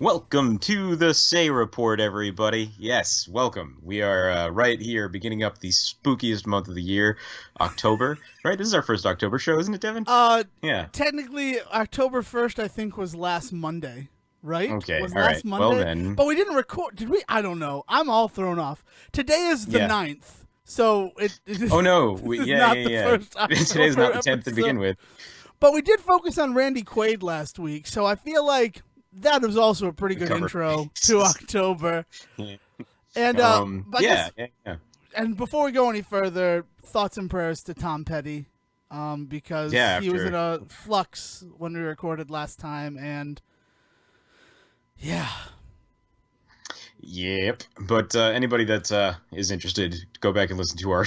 Welcome to the Say Report, everybody. Yes, welcome. We are right here beginning up the spookiest month of the year, October, right? This is our first October show, isn't it, Devon? Uh, Yeah. Technically, October 1st, I think, was last Monday, right? Okay. Was All right. last Well, Monday? then, But we didn't record. Did we? I don't know. I'm all thrown off. Today is the yeah. 9th, so it is, Oh, no. this is Yeah, not the yeah, first yeah. Today's October not the 10th to episode. begin with. But we did focus on Randy Quaid last week, so I feel like that was also a pretty We good covered intro to bases. October. Yeah. And I Yeah, guess, yeah, yeah. and before we go any further, thoughts and prayers to Tom Petty, because Yeah, he was in after. a flux when we recorded last time, and yeah. Yep. But anybody that is interested, go back and listen to our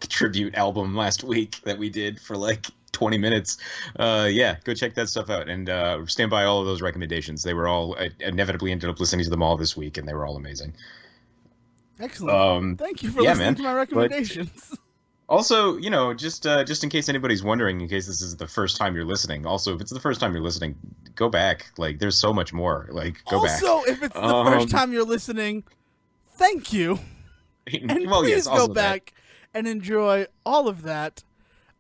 tribute album last week that we did for like 20 minutes. Yeah, go check that stuff out and stand by all of those recommendations. They were all, I inevitably ended up listening to them all this week, and they were all amazing. Excellent. Thank you for Yeah, listening man. to my But recommendations. also, just in case anybody's wondering, in case this is the first time you're listening, also, if it's the first time you're listening, go back. Like, there's so much more. Like, go back. Also, if it's the first Um, time you're listening, thank you. And well, yes, please go also that. back and enjoy all of that.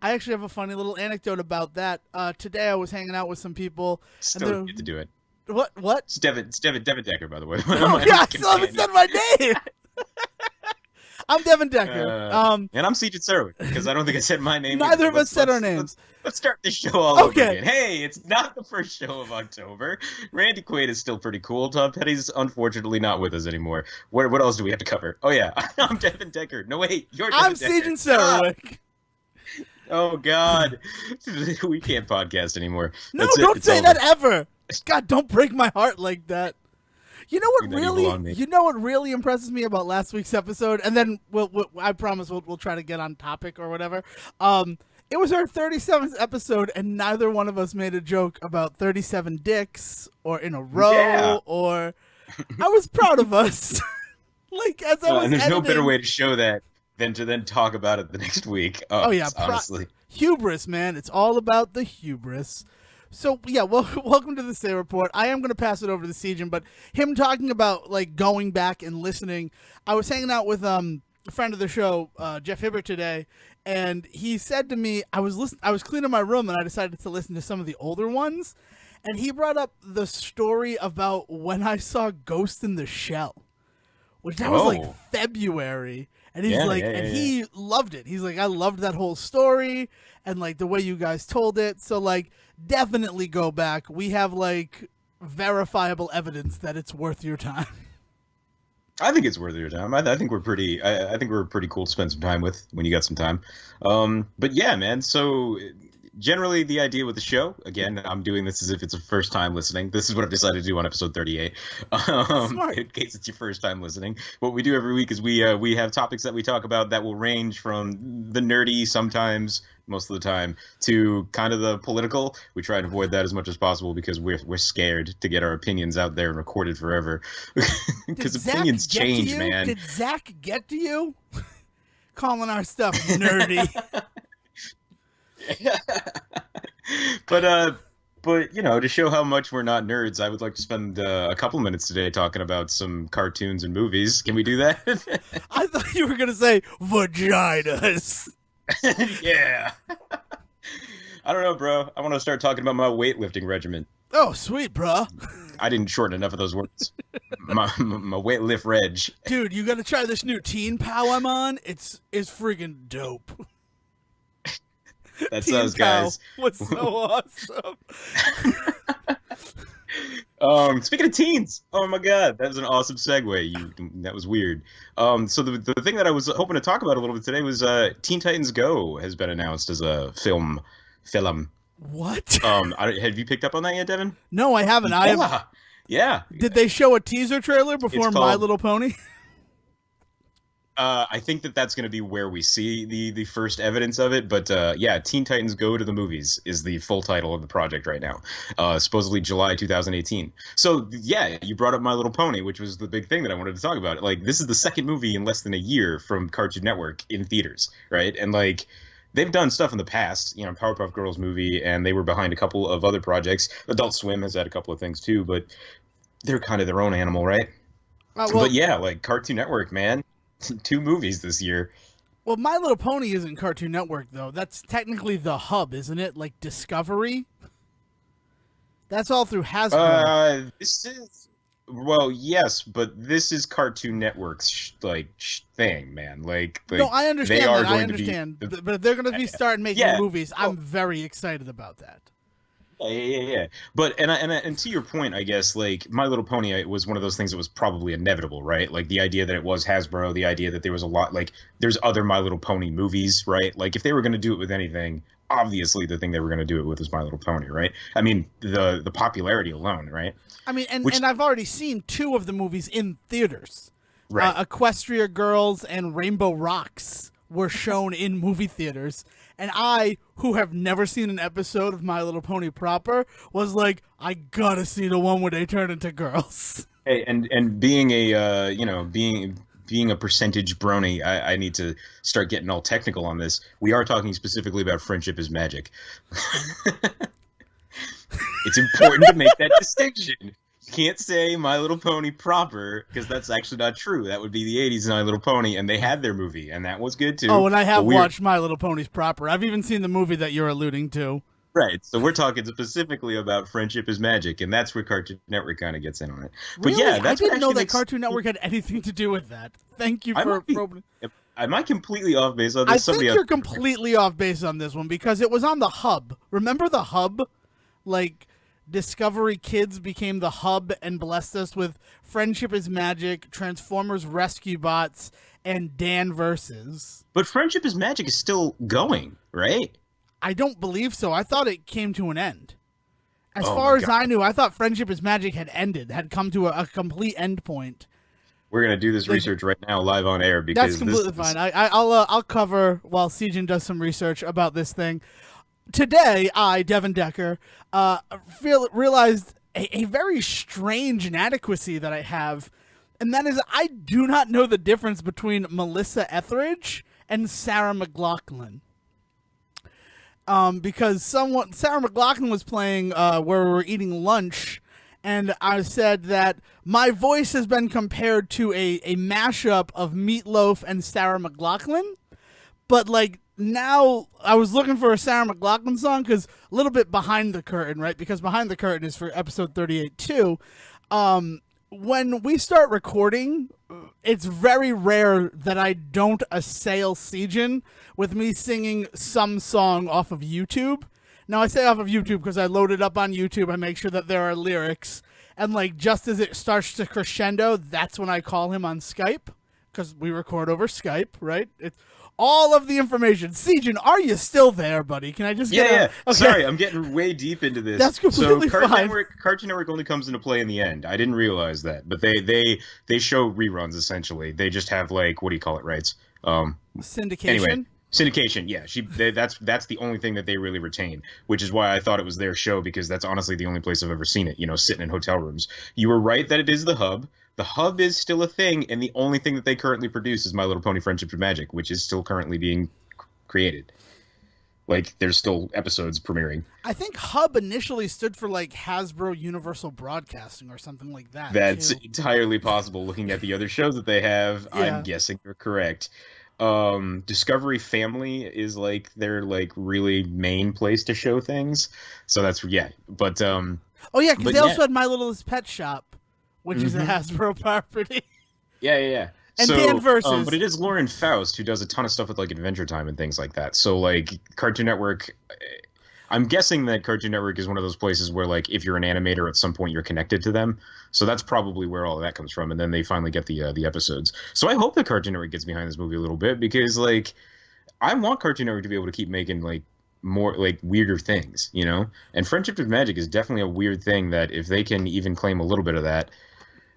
I actually have a funny little anecdote about that. Today I was hanging out with some people, and Still they're, get to do it. what? What? Devin Decker, by the way. Oh My yeah, I still haven't companion. said my name. I'm Devon Decker. And I'm CJ Serwick, because I don't think I said my name either. Neither of us said our names. Let's start this show all over Okay. again. Hey, it's not the first show of October. Randy Quaid is still pretty cool. Tom Petty's unfortunately not with us anymore. What else do we have to cover? Oh yeah, I'm Devin Decker. No wait, you're I'm Devin Decker. CJ Serwick. Oh God, we can't podcast anymore. No, That's it. don't It's say over. that ever. God, don't break my heart like that. You know what Bring that evil on me. really impresses me about last week's episode, and then I promise we'll try to get on topic or whatever. It was our 37th episode, and neither one of us made a joke about 37 dicks or in a row, Yeah. or I was proud of us. Like as I was And there's no better editing- way to show that than to then talk about it the next week. Oh yeah, Honestly. hubris, man. It's all about the hubris. So yeah, welcome to the Say Report. I am going to pass it over to Sejan, but him talking about like going back and listening. I was hanging out with a friend of the show, Jeff Hibbert, today, and he said to me, I was cleaning my room, and I decided to listen to some of the older ones, and he brought up the story about when I saw Ghost in the Shell, which that was like Oh. February. And he's Yeah, like, yeah, and yeah, he loved it. He's like, I loved that whole story and like the way you guys told it. So like, definitely go back. We have like verifiable evidence that it's worth your time. I think it's worth your time. I think we're pretty. I think we're pretty cool to spend some time with when you got some time. But yeah, man. So generally, the idea with the show, again, I'm doing this as if it's a first time listening. This is what I've decided to do on episode 38. Smart. In case it's your first time listening, what we do every week is we have topics that we talk about that will range from the nerdy sometimes, most of the time, to kind of the political. We try and avoid that as much as possible because we're scared to get our opinions out there and recorded forever. Because Did Zach opinions get to change, you? man. Did Zach get to you? Calling our stuff nerdy. But to show how much we're not nerds, I would like to spend a couple minutes today talking about some cartoons and movies. Can we do that? I thought you were gonna say vaginas. Yeah. I don't know, bro. I want to start talking about my weightlifting regimen. Oh, sweet, bruh. I didn't shorten enough of those words. My weightlift reg. Dude, you gotta try this new Teen Pow I'm on. It's freaking dope. That's Teen us, Pow guys. was so awesome. Speaking of teens, oh my god, that was an awesome segue. That was weird. So the thing that I was hoping to talk about a little bit today was Teen Titans Go has been announced as a film. What? Have you picked up on that yet, Devin? No, I haven't. I have. Yeah. Did they show a teaser trailer before It's My called- Little Pony? I think that's going to be where we see the first evidence of it. But yeah, Teen Titans Go to the Movies is the full title of the project right now. Supposedly July 2018. So yeah, you brought up My Little Pony, which was the big thing that I wanted to talk about. Like, this is the second movie in less than a year from Cartoon Network in theaters, right? And like, they've done stuff in the past, Powerpuff Girls movie, and they were behind a couple of other projects. Adult Swim has had a couple of things too, but they're kind of their own animal, right? But Well, yeah, like Cartoon Network, man, two movies this year. well, My Little Pony isn't Cartoon Network though. That's technically the hub, isn't it? Like Discovery. That's all through Hasbro. This is well, yes, but this is Cartoon Network's thing, man. No, Like I they understand are that. I going to be understand. But if they're going to be starting making yeah. movies, I'm Well, very excited about that. yeah. But and to your point, I guess like My Little Pony was one of those things that was probably inevitable, right? Like the idea that it was Hasbro, the idea that there was a lot like there's other My Little Pony movies, right? Like if they were going to do it with anything, obviously the thing they were going to do it with is My Little Pony, right? I mean the popularity alone, right? I mean, Which and I've already seen two of the movies in theaters. right. Equestria Girls and Rainbow Rocks were shown in movie theaters. And I, who have never seen an episode of My Little Pony proper, was like, I gotta see the one where they turn into girls. Hey, and being a being a percentage brony, I need to start getting all technical on this. We are talking specifically about friendship is magic. It's important to make that distinction. You can't say My Little Pony proper because that's actually not true. That would be the '80s My Little Pony, and they had their movie, and that was good Oh, too. and I But have we're watched My Little Ponies proper. I've even seen the movie that you're alluding to. right, so we're talking specifically about friendship is magic, and that's where Cartoon Network kind of gets in on it. But Really? yeah, I that's what didn't know actually that makes. Cartoon Network had anything to do with that. Thank you I for might be. opening. I might completely off base on I this. think Somebody else. you're completely off base on this one because it was on the hub. Remember the hub? Like Discovery Kids became the hub and blessed us with Friendship is Magic, Transformers Rescue Bots, and Dan Versus. But friendship is magic is still going, right? I don't believe so. I thought it came to an end. As Oh my far as god. I knew, I thought Friendship is Magic had ended, had come to a complete end point. We're gonna do this Like, research right now, live on air, that's because this completely is fine. I'll cover while Sejin does some research about this thing. Today, I, Devon Decker, realized a very strange inadequacy that I have, and that is I do not know the difference between Melissa Etheridge and Sarah McLachlan. Because Sarah McLachlan was playing where we were eating lunch, and I said that my voice has been compared to a mashup of Meatloaf and Sarah McLachlan, but like now I was looking for a Sarah McLachlan song because a little bit behind the curtain, right? Because behind the curtain is for episode 38 too. When we start recording, it's very rare that I don't assail Sejin with me singing some song off of YouTube. Now I say off of YouTube because I load it up on YouTube. I make sure that there are lyrics, and like just as it starts to crescendo, that's when I call him on Skype because we record over Skype, right? It's all of the information. Sejin, are you still there, buddy? Can I just yeah, get yeah. a... Okay. Sorry, I'm getting way deep into this. That's completely so fine. Cartoon Network only comes into play in the end. I didn't realize that, but they show reruns essentially. They just have like what do you call it, rights? Syndication? Anyway, syndication. Yeah, that's the only thing that they really retain, which is why I thought it was their show because that's honestly the only place I've ever seen it. You know, sitting in hotel rooms. You were right that it is the hub. The hub is still a thing, and the only thing that they currently produce is My Little Pony: Friendship and Magic, which is still currently being created. Like there's still episodes premiering. I think Hub initially stood for like Hasbro Universal Broadcasting or something like that. That's too. entirely possible. Looking at the other shows that they have, Yeah. I'm guessing you're correct. Discovery Family is like their like really main place to show things. So that's yeah. But Oh yeah, because but they yeah. also had My Littlest Pet Shop, which is a Mhm. Hasbro property. Yeah. And So, Dan Versus. but it is Lauren Faust who does a ton of stuff with like Adventure Time and things like that. So like Cartoon Network, I'm guessing that Cartoon Network is one of those places where like if you're an animator at some point you're connected to them. So that's probably where all of that comes from. And then they finally get the episodes. So I hope that Cartoon Network gets behind this movie a little bit because like I want Cartoon Network to be able to keep making like more like weirder things, you know. And Friendship with Magic is definitely a weird thing that if they can even claim a little bit of that.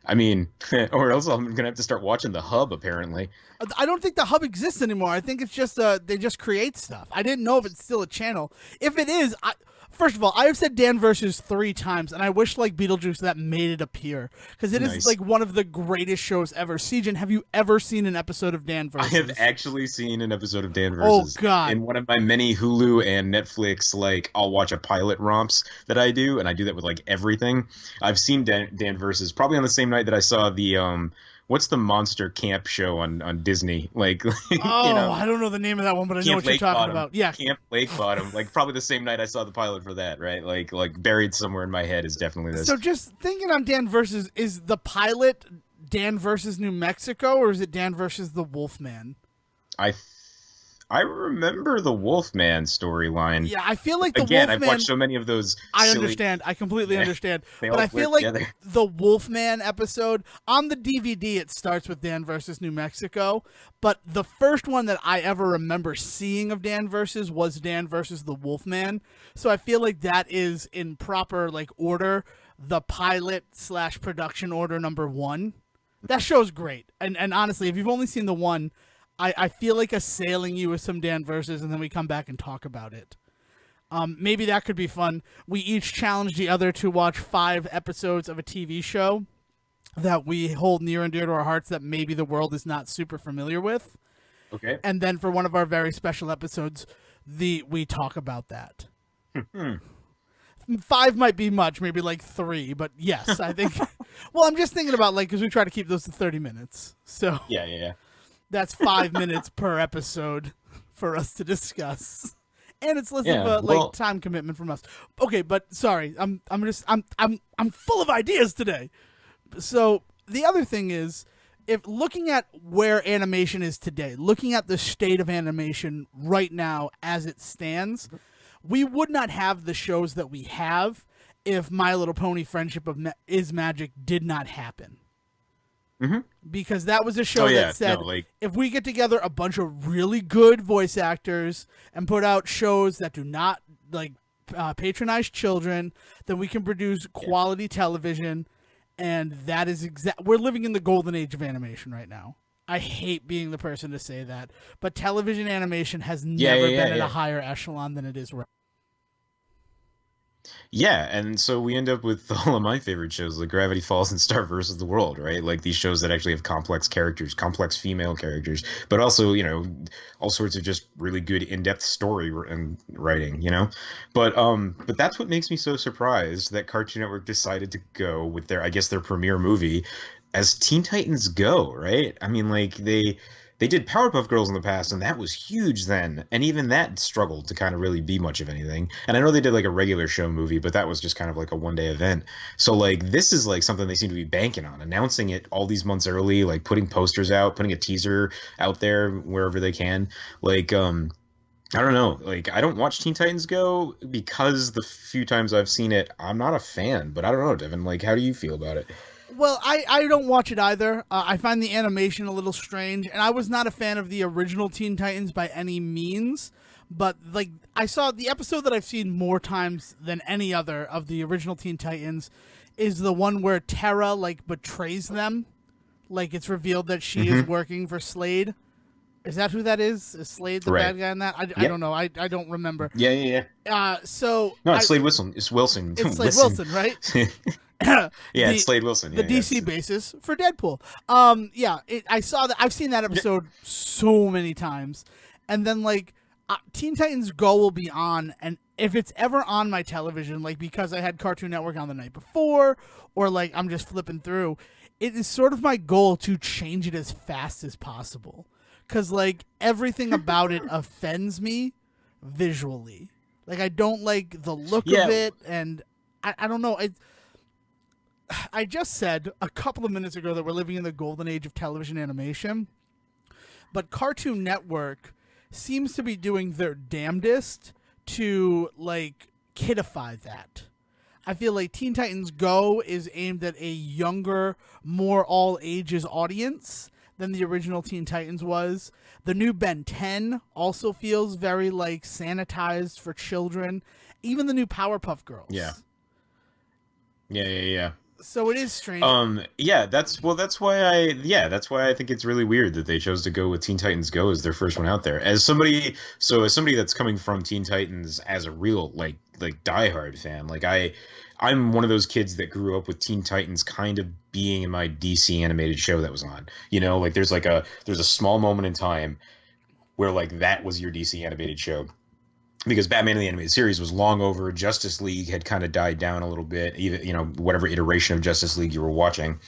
I mean, or else I'm gonna have to start watching the Hub. Apparently, I don't think the Hub exists anymore. I think it's just they just create stuff. I didn't know if it's still a channel. If it is, First of all, I have said Dan versus 3 times, and I wish like Beetlejuice that made it appear because it is Nice. like one of the greatest shows ever. Siegen, have you ever seen an episode of Dan I have versus? actually seen an episode of Dan Oh versus God. in one of my many Hulu and Netflix. Like, I'll watch a pilot romps that I do, and I do that with like everything. I've seen Dan versus probably on the same night that I saw the what's the monster camp show on Disney? Like, you Oh, know, I don't know the name of that one, but I know Camp what you're Lake talking Bottom. about. Yeah. Camp Lake Bottom. Like, probably the same night I saw the pilot for that, right? Like buried somewhere in my head is definitely this. So just thinking on Dan versus, is the pilot Dan versus New Mexico, or is it Dan versus the Wolfman? I I remember the Wolfman storyline. Yeah, I feel like the Again, I've watched Wolfman. so many of those I silly. understand. I completely Yeah, understand. they But all I blur feel like together. the Wolfman episode on the DVD, it starts with Dan versus New Mexico. But the first one that I ever remember seeing of Dan versus was Dan versus the Wolfman. So I feel like that is in proper like order, the pilot / production order number 1. That show's great. And honestly, if you've only seen the one, I feel like assailing you with some Dan versus, and then we come back and talk about it. Maybe that could be fun. We each challenge the other to watch 5 episodes of a TV show that we hold near and dear to our hearts that maybe the world is not super familiar with. Okay. And then for one of our very special episodes, we talk about that. 5 might be much, maybe like 3, but yes, I think. Well, I'm just thinking about like because we try to keep those to 30 minutes, so Yeah. that's 5 minutes per episode for us to discuss. And it's less Yeah, of a well- like time commitment from us. Okay, but sorry, I'm full of ideas today. So the other thing is, if looking at where animation is today, looking at the state of animation right now as it stands, we would not have the shows that we have if My Little Pony: Friendship is Magic did not happen. Because that was a show Oh, yeah, that said, no, like- if we get together a bunch of really good voice actors and put out shows that do not like patronize children, then we can produce quality television. And that is we're living in the golden age of animation right now. I hate being the person to say that, but television animation has never been at a higher echelon than it is right. Yeah, and so we end up with all of my favorite shows like Gravity Falls and Star versus the World, right? Like these shows that actually have complex characters, complex female characters, but also, you know, all sorts of just really good in-depth story and writing, you know? But that's what makes me so surprised that Cartoon Network decided to go with their, I guess, their premiere movie as Teen Titans Go, right? I mean, like they did Powerpuff Girls in the past, and that was huge then. And even that struggled to kind of really be much of anything. And I know they did like a regular show movie, but that was just kind of like a one-day event. So like this is like something they seem to be banking on, announcing it all these months early, like putting posters out, putting a teaser out there wherever they can. Like I don't know. Like, I don't watch Teen Titans Go because the few times I've seen it, I'm not a fan. But I don't know, Devin. Like, how do you feel about it? Well, I don't watch it either. I find the animation a little strange, and I was not a fan of the original Teen Titans by any means. But like, I saw the episode that I've seen more times than any other of the original Teen Titans is the one where Terra like betrays them. Like it's revealed that she is working for Slade. Is that who that is? Is Slade the bad guy in that? I don't know. I don't remember. Yeah. So No, it's Slade Wilson. It's Wilson. It's Slade Wilson, right? Yeah, it's Slade Wilson. The DC basis for Deadpool. I saw that. I've seen that episode so many times, and then like Teen Titans Go will be on, and if it's ever on my television, like because I had Cartoon Network on the night before, or like I'm just flipping through, it is sort of my goal to change it as fast as possible, because like everything about it offends me visually. Like I don't like the look of it, and I don't know. I just said a couple of minutes ago that we're living in the golden age of television animation, but Cartoon Network seems to be doing their damnedest to like kidify that. I feel like Teen Titans Go is aimed at a younger, more all ages audience than the original Teen Titans was. The new Ben 10 also feels very like sanitized for children. Even the new Powerpuff Girls. Yeah. So it is strange. Yeah, that's why I think it's really weird that they chose to go with Teen Titans Go as their first one out there. As somebody that's coming from Teen Titans as a real diehard fan, I'm one of those kids that grew up with Teen Titans kind of being in my DC animated show that was on. You know, like there's a small moment in time where like that was your DC animated show, because Batman in the animated series was long over. Justice League had kind of died down a little bit, even, you know, whatever iteration of Justice League you were watching.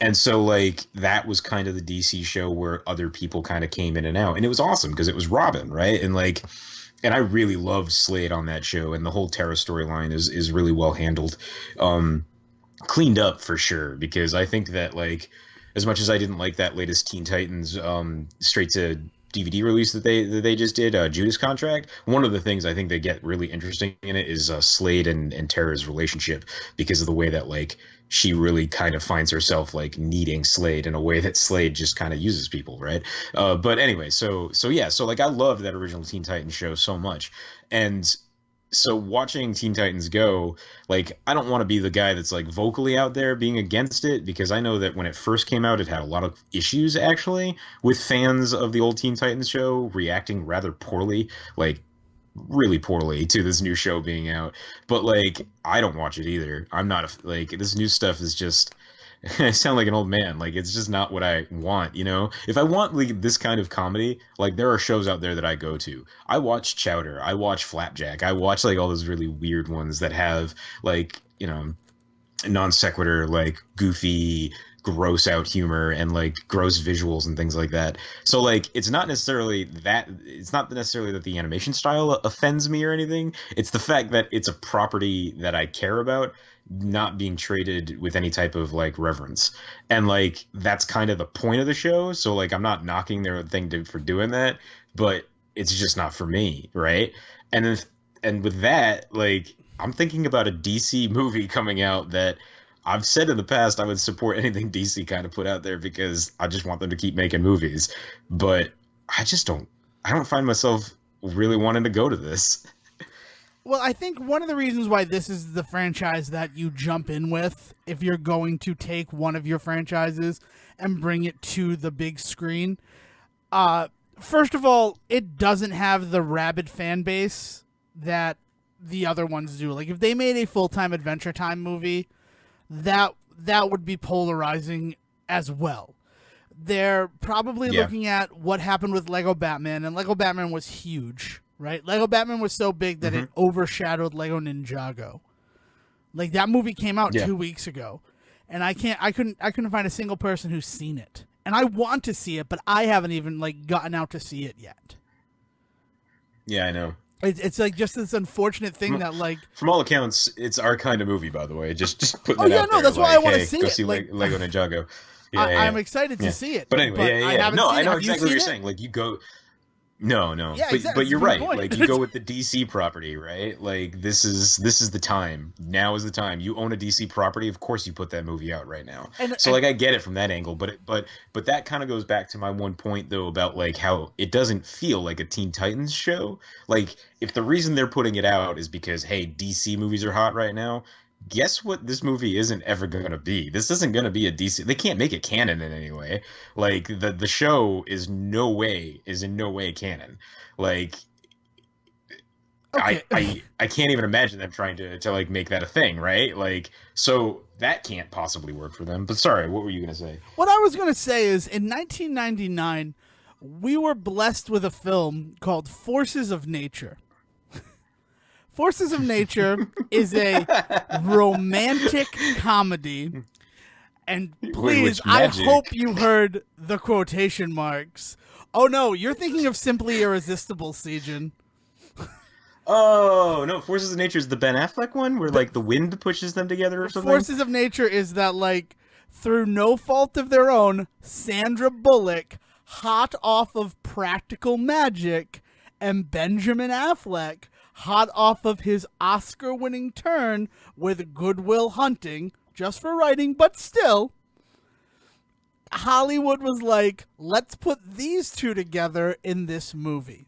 And so like that was kind of the DC show where other people kind of came in and out. And it was awesome because it was Robin, right? And I really loved Slade on that show, and the whole Terra storyline is really well handled. Cleaned up for sure, because I think that like as much as I didn't like that latest Teen Titans straight to DVD release that they just did, Judas Contract. One of the things I think they get really interesting in it is Slade and Tara's relationship, because of the way that like she really kind of finds herself like needing Slade in a way that Slade just kind of uses people, right? But anyway, so yeah, so like I loved that original Teen Titans show so much, and so watching Teen Titans Go, like I don't want to be the guy that's like vocally out there being against it, because I know that when it first came out, it had a lot of issues actually with fans of the old Teen Titans show reacting rather poorly, like really poorly to this new show being out. But like I don't watch it either. I'm not like this new stuff is just I sound like an old man. Like it's just not what I want, you know? If I want like this kind of comedy, like there are shows out there that I go to. I watch Chowder, I watch Flapjack, I watch like all those really weird ones that have like, you know, non sequitur, like goofy, gross out humor and like gross visuals and things like that. So like it's not necessarily that the animation style offends me or anything. It's the fact that it's a property that I care about not being treated with any type of like reverence. And like that's kind of the point of the show. So like I'm not knocking their for doing that, but it's just not for me, right? And then and with that, like I'm thinking about a DC movie coming out that I've said in the past I would support anything DC kind of put out there, because I just want them to keep making movies. But I don't find myself really wanting to go to this. Well, I think one of the reasons why this is the franchise that you jump in with if you're going to take one of your franchises and bring it to the big screen. First of all, it doesn't have the rabid fan base that the other ones do. Like if they made a full-time Adventure Time movie, that would be polarizing as well. They're probably looking at what happened with Lego Batman, and Lego Batman was huge. Right, Lego Batman was so big that it overshadowed Lego Ninjago. Like that movie came out 2 weeks ago, and I couldn't find a single person who's seen it. And I want to see it, but I haven't even like gotten out to see it yet. Yeah, I know. It's like just this unfortunate thing that like from all accounts, it's our kind of movie. By the way, just putting it out there. That's why I want to see go it. See like, Lego Ninjago. I'm excited to see it. But anyway, I know exactly what you're it? saying. Like you go. No. Yeah, but you're right. Point. Like you go with the DC property, right? Like this is the time. Now is the time. You own a DC property, of course you put that movie out right now. Like I get it from that angle, but that kind of goes back to my one point though about like how it doesn't feel like a Teen Titans show. Like if the reason they're putting it out is because hey, DC movies are hot right now, guess what this movie isn't ever going to be? This isn't going to be a DC. They can't make it canon in any way. Like the show is in no way canon. Like okay. I can't even imagine them trying to like make that a thing, right? Like so that can't possibly work for them. But sorry, what were you going to say? What I was going to say is in 1999 we were blessed with a film called Forces of Nature. Forces of Nature is a romantic comedy. And please, I hope you heard the quotation marks. Oh no, you're thinking of Simply Irresistible, Sejan. Oh, no, Forces of Nature is the Ben Affleck one where like the wind pushes them together or something? Forces of Nature is that like through no fault of their own, Sandra Bullock, hot off of Practical Magic, and Benjamin Affleck, hot off of his Oscar-winning turn with Good Will Hunting, just for writing, but still, Hollywood was like, let's put these two together in this movie.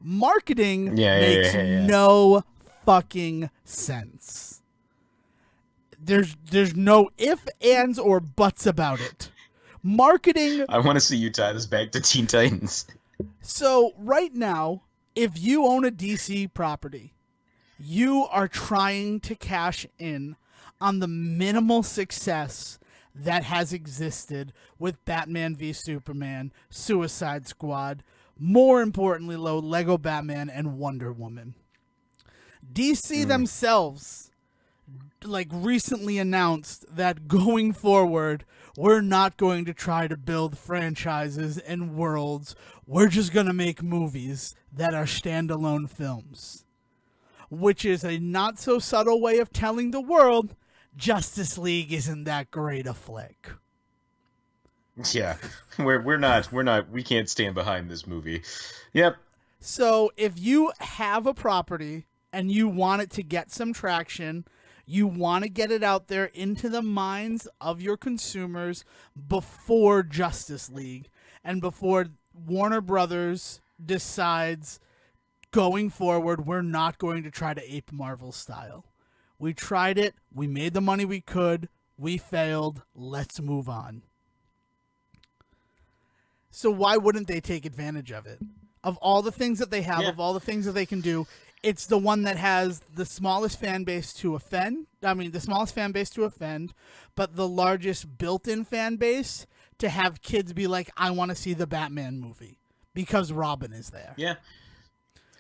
Marketing makes no fucking sense. There's no if, ands, or buts about it. Marketing. I want to see you tie this back to Teen Titans. So right now, if you own a DC property, you are trying to cash in on the minimal success that has existed with Batman v Superman, Suicide Squad, more importantly, Lego Batman, and Wonder Woman. DC themselves, like, recently announced that going forward, we're not going to try to build franchises and worlds. We're just going to make movies that are standalone films, which is a not so subtle way of telling the world Justice League isn't that great a flick. Yeah, we can't stand behind this movie. Yep. So if you have a property and you want it to get some traction, you want to get it out there into the minds of your consumers before Justice League and before Warner Brothers decides going forward, we're not going to try to ape Marvel style. We tried it. We made the money we could. We failed. Let's move on. So why wouldn't they take advantage of it? Of all the things that they have, of all the things that they can do, it's the one that has the smallest fan base to offend. I mean, the smallest fan base to offend, but the largest built-in fan base to have kids be like, I want to see the Batman movie because Robin is there. Yeah.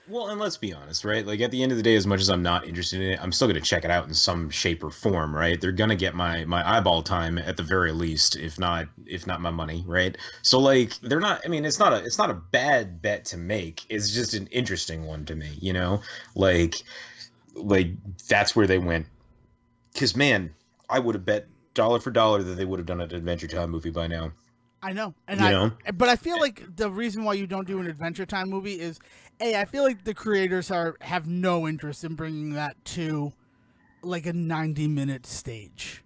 Well, and let's be honest, right? Like, at the end of the day, as much as I'm not interested in it, I'm still going to check it out in some shape or form, right? They're going to get my eyeball time at the very least, if not my money, right? So, like, they're not, I mean, it's not a bad bet to make. It's just an interesting one to me, you know? Like that's where they went. Because, man, I would have bet dollar for dollar that they would have done an Adventure Time movie by now. I know. But I feel like the reason why you don't do an Adventure Time movie is, I feel like the creators have no interest in bringing that to like a 90-minute stage,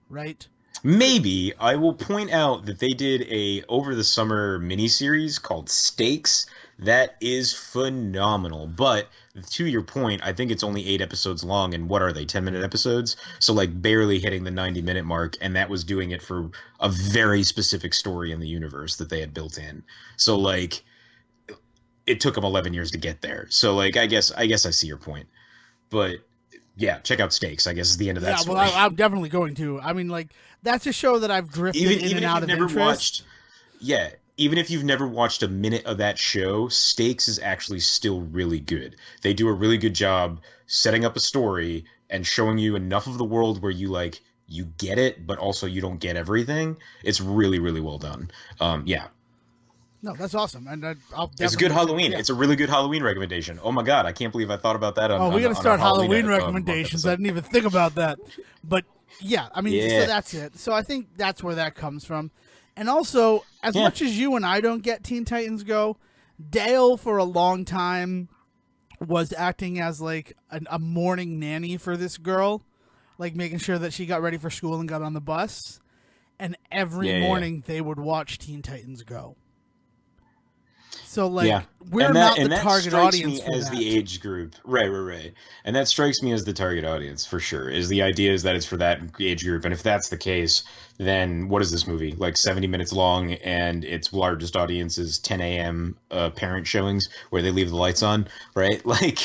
right? Maybe. I will point out that they did a over the summer miniseries called Stakes. That is phenomenal. But to your point, I think it's only 8 episodes long, and what are they, 10-minute episodes? So, like, barely hitting the 90-minute mark, and that was doing it for a very specific story in the universe that they had built in. So, like, it took them 11 years to get there. So, like, I guess I see your point. But yeah, check out Stakes, I guess, is the end of that story. Well, I'm definitely going to. I mean, like, that's a show that I've drifted in and out of interest. Even if you've never watched a minute of that show, Stakes is actually still really good. They do a really good job setting up a story and showing you enough of the world where you get it, but also you don't get everything. It's really, really well done. Yeah. No, that's awesome, and it's a good Halloween. Yeah. It's a really good Halloween recommendation. Oh my god, I can't believe I thought about that. We're gonna start Halloween recommendations. I didn't even think about that, but yeah, I mean, so that's it. So I think that's where that comes from, and also as much as you and I don't get Teen Titans Go, Dale for a long time was acting as like a morning nanny for this girl, like making sure that she got ready for school and got on the bus, and every morning they would watch Teen Titans Go. So, like, we're not the target audience for that. As the age group. Right. And that strikes me as the target audience, for sure, is the idea is that it's for that age group. And if that's the case, then what is this movie? Like 70 minutes long, and its largest audience is 10 a.m. Parent showings where they leave the lights on, right? Like,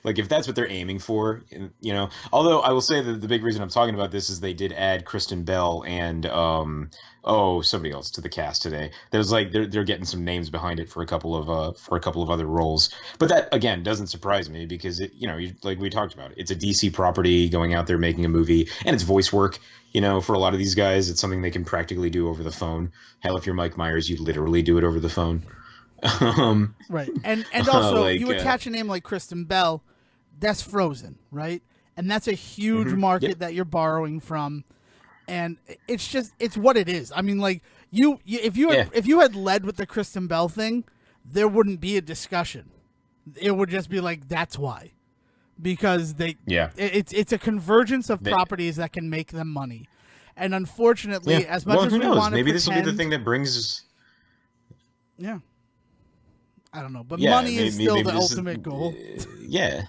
like if that's what they're aiming for, you know. Although I will say that the big reason I'm talking about this is they did add Kristen Bell and somebody else to the cast today. There's like they're getting some names behind it for a couple of other roles. But that again doesn't surprise me because it, you know, like we talked about, it's a DC property going out there making a movie, and it's voice work. You know, for a lot of these guys, it's something they can practically do over the phone. Hell, if you're Mike Myers, you literally do it over the phone. Right, and also you attach a name like Kristen Bell, that's Frozen, right? And that's a huge market that you're borrowing from. And it's what it is. I mean, like if you had led with the Kristen Bell thing, there wouldn't be a discussion. It would just be like, that's why, because it's a convergence of properties that can make them money. And unfortunately, as much as we want to, maybe this will be the thing that brings. Yeah, I don't know, but money is still the ultimate goal. Yeah.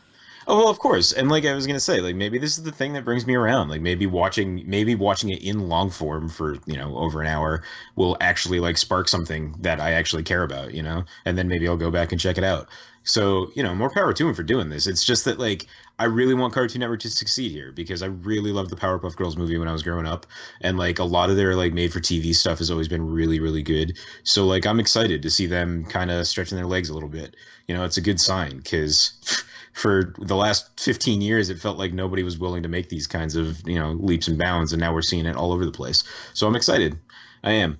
Oh well, of course. And like I was gonna say, like maybe this is the thing that brings me around. Like maybe watching it in long form for, over an hour will actually like spark something that I actually care about, and then maybe I'll go back and check it out. So, more power to him for doing this. It's just that like I really want Cartoon Network to succeed here because I really loved the Powerpuff Girls movie when I was growing up. And like a lot of their like made for TV stuff has always been really, really good. So like I'm excited to see them kind of stretching their legs a little bit. It's a good sign because for the last 15 years, it felt like nobody was willing to make these kinds of, leaps and bounds, and now we're seeing it all over the place. So I'm excited. I am.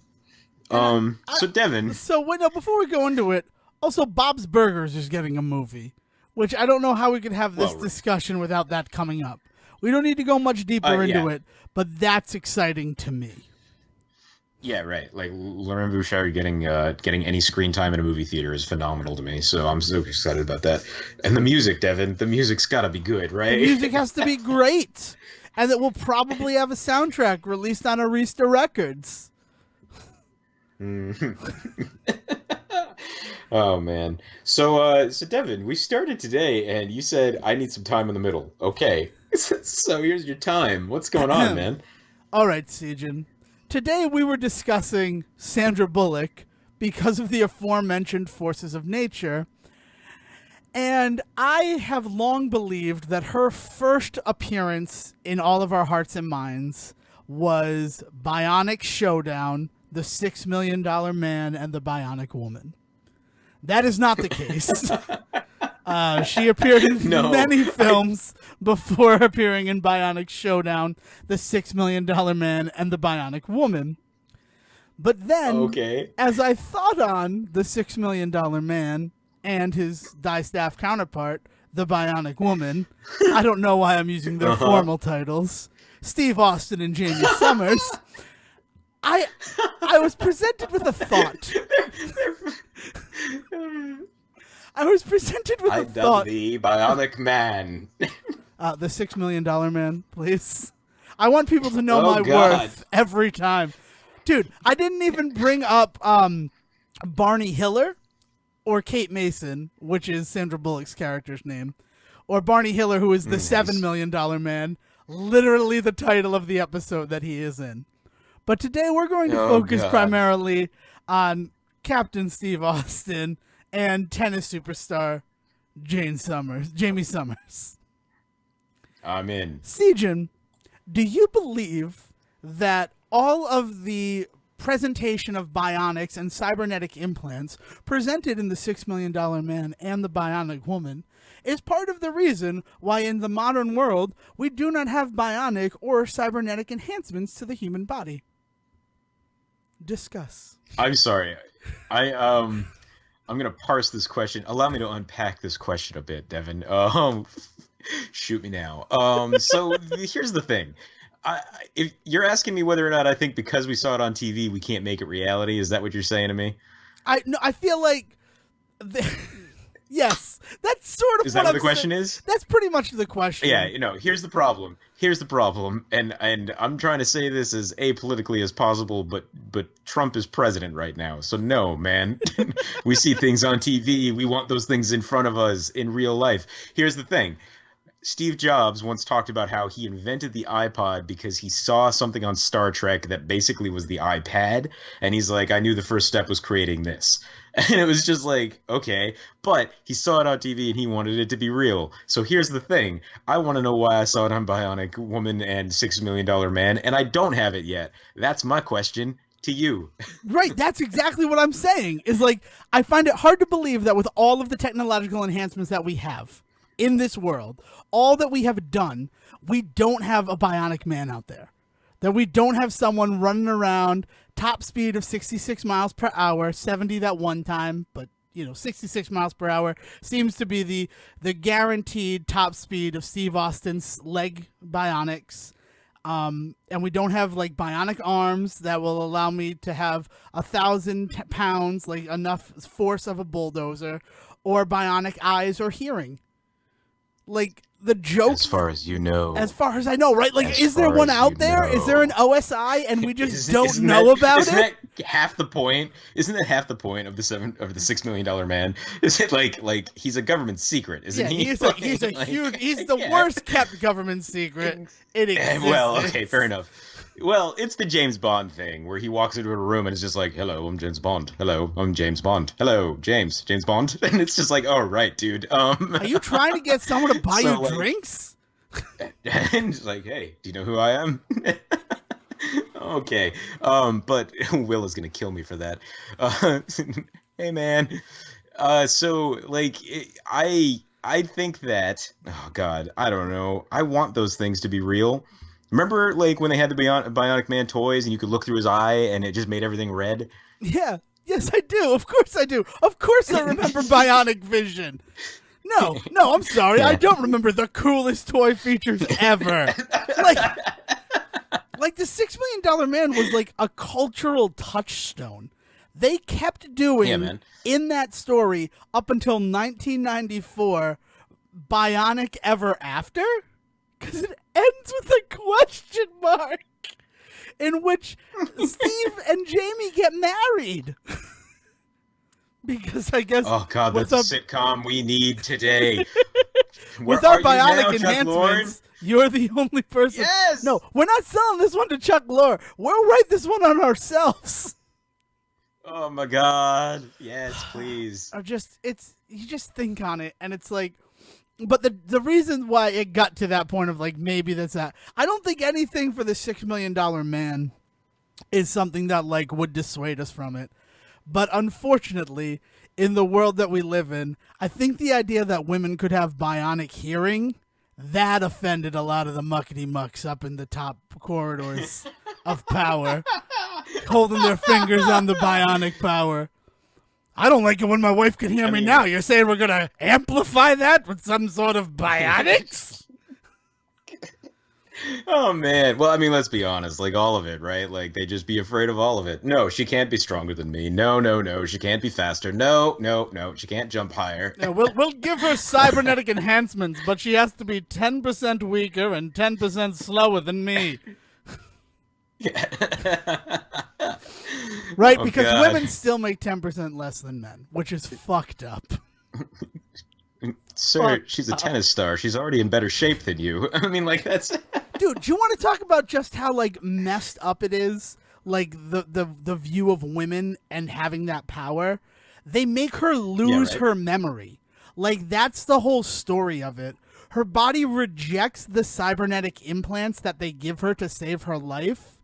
And So Devin, so wait, no, before we go into it, also Bob's Burgers is getting a movie, which I don't know how we could have this well, discussion without that coming up. We don't need to go much deeper into yeah, it, but that's exciting to me. yeah, right. Like Lauren Bouchard getting any screen time in a movie theater is phenomenal to me. So I'm so excited about that. And the music, Devin, the music's got to be good, The right? music has to be great, and it will probably have a soundtrack released on Arista Records. Oh man. So Devin, we started today and you said I need some time in the middle. Okay. So here's your time. What's going on, man? All right, Sejin. Today we were discussing Sandra Bullock because of the aforementioned forces of nature. And I have long believed that her first appearance in all of our hearts and minds was Bionic Showdown, the $6 Million Man and the Bionic Woman. That is not the case. She appeared in No. many I films before appearing in Bionic Showdown, the $6 Million Man and the Bionic Woman. But then, okay. as I thought on the $6 Million Man and his die-staff counterpart, the Bionic Woman, I don't know why I'm using their Uh-huh. formal titles, Steve Austin and Jamie Summers, I I was presented with a thought. I was presented with I a dub thought. thee Bionic Man. The $6 Million Man, please. I want people to know Oh my God. worth every time. Dude, I didn't even bring up Barney Hiller or Kate Mason, which is Sandra Bullock's character's name, or Barney Hiller, who is the $7 Nice. Million Man, literally the title of the episode that he is in. But today we're going to Oh focus God. primarily on Captain Steve Austin and tennis superstar Jamie Summers. I'm in. Sejin, do you believe that all of the presentation of bionics and cybernetic implants presented in the $6 Million Man and the Bionic Woman is part of the reason why in the modern world we do not have bionic or cybernetic enhancements to the human body? Discuss. I'm sorry. I'm gonna parse this question. Allow me to unpack this question a bit, Devin. Shoot me now. Here's the thing. If you're asking me whether or not I think because we saw it on TV we can't make it reality, is that what you're saying to me? I no, I feel like the, yes, that's sort of Is what that what I'm the saying. question is? That's pretty much the question. Yeah, here's the problem. Here's the problem, and I'm trying to say this as apolitically as possible, but Trump is president right now, so no, man. We see things on TV. We want those things in front of us in real life. Here's the thing. Steve Jobs once talked about how he invented the iPod because he saw something on Star Trek that basically was the iPad, and he's like, I knew the first step was creating this. And it was just like, okay, but he saw it on TV and he wanted it to be real. So here's the thing. I want to know why I saw it on Bionic Woman and $6 Million Man, and I don't have it yet. That's my question to you. Right, that's exactly what I'm saying. Is like I find it hard to believe that with all of the technological enhancements that we have in this world, all that we have done, we don't have a bionic man out there. That we don't have someone running around top speed of 66 miles per hour, 70 that one time, but 66 miles per hour seems to be the guaranteed top speed of Steve Austin's leg bionics. And we don't have like bionic arms that will allow me to have 1,000 pounds, like enough force of a bulldozer, or bionic eyes or hearing. Like the joke, As far as you know. as far as I know, right? Like, As is there far one as you out there? Is there an know. OSI and we just don't Isn't know about isn't it? that half the point? Isn't that half the point of the $6 million man? Is it like he's a government secret, isn't Yeah, he? he's a huge, he's the Yeah. worst kept government secret in Well, okay, fair existence. enough. Well, it's the James Bond thing where he walks into a room and it's just like, "Hello, I'm James Bond. Hello, I'm James Bond. Hello, James Bond." And it's just like, "Oh, right, dude." Are you trying to get someone to buy So you like, drinks? and it's like, "Hey, do you know who I am?" Okay. But Will is gonna kill me for that. Uh, hey, man. So like, I think that, oh God, I don't know. I want those things to be real. Remember, like when they had the Bionic Man toys and you could look through his eye and it just made everything red? Yeah. Yes, I do. Of course I do. Of course I remember Bionic Vision. No, I'm sorry. I Yeah. don't remember the coolest toy features ever. Like, like the $6 million man was like a cultural touchstone. They kept Yeah, doing man. in that story up until 1994 Bionic Ever After? Because it ends with a question mark in which Steve and Jamie get married. Because I guess Oh God, with that's a sitcom we need today. with Where our are you now, bionic Chuck Lorre? enhancements, you're the only person. No, Yes. we're not selling this one to Chuck Lorre. We'll write this one on ourselves. Oh my God. Yes, please. Or just it's you just think on it and it's like, but the reason why it got to that point of like maybe that's that, I don't think anything for the $6 million man is something that like would dissuade us from it. But unfortunately, in the world that we live in, I think the idea that women could have bionic hearing, that offended a lot of the muckety mucks up in the top corridors of power, holding their fingers on the bionic power. I don't like it when my wife can hear I me mean, now. You're saying we're going to amplify that with some sort of bionics? oh man. Well, I mean, let's be honest. Like all of it, right? Like they just be afraid of all of it. No, she can't be stronger than me. No, no, no. She can't be faster. No, no, no. She can't jump higher. Yeah, we'll give her cybernetic enhancements, but she has to be 10% weaker and 10% slower than me. Right, Oh because God. women still make 10% less than men, which is fucked up. Sir, Fuck. she's a tennis star. She's already in better shape than you. I mean, like that's Dude, do you want to talk about just how like messed up it is? Like the view of women and having that power. They make her lose right. her memory. Like that's the whole story of it. Her body rejects the cybernetic implants that they give her to save her life,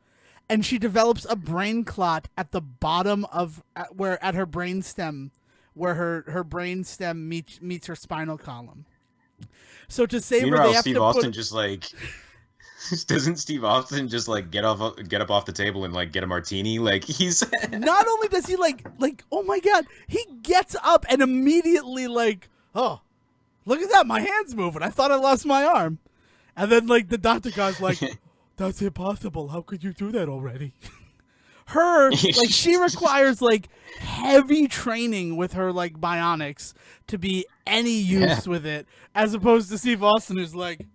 and she develops a brain clot at the bottom of at her brainstem, where her brainstem meets her spinal column. So to save You her, know how they have Steve to Austin put. just like doesn't Steve Austin just like get up off the table and like get a martini? Like he's Not only does he like oh my god, he gets up and immediately like, oh, look at that, my hand's moving. I thought I lost my arm. And then like the doctor guy's like, that's impossible. How could you do that already? Her like she requires like heavy training with her like bionics to be any use with it, as opposed to Steve Austin who's like,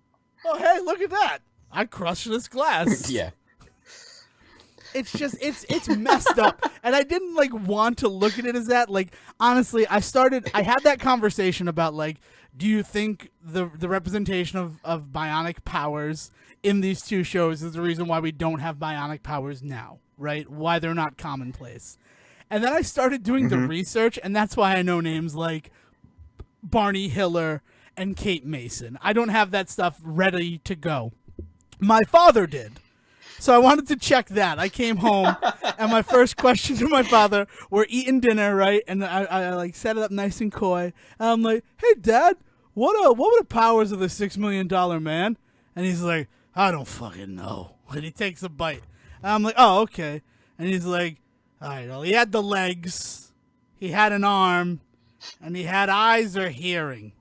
oh hey, look at that. I crushed this glass. yeah. It's just it's messed up, and I didn't like want to look at it as that. Like honestly, I had that conversation about like, do you think the representation of bionic powers in these two shows is the reason why we don't have bionic powers now, right? Why they're not commonplace. And then I started doing the research, and that's why I know names like Barney Hiller and Kate Mason. I don't have that stuff ready to go. My father did. So I wanted to check that. I came home, and my first question to my father, we're eating dinner, right? And I like set it up nice and coy. And I'm like, hey, Dad, what were the powers of the $6 million man? And he's like, I don't fucking know. And he takes a bite. And I'm like, oh, okay. And he's like, all right, well, he had the legs, he had an arm, and he had eyes or hearing.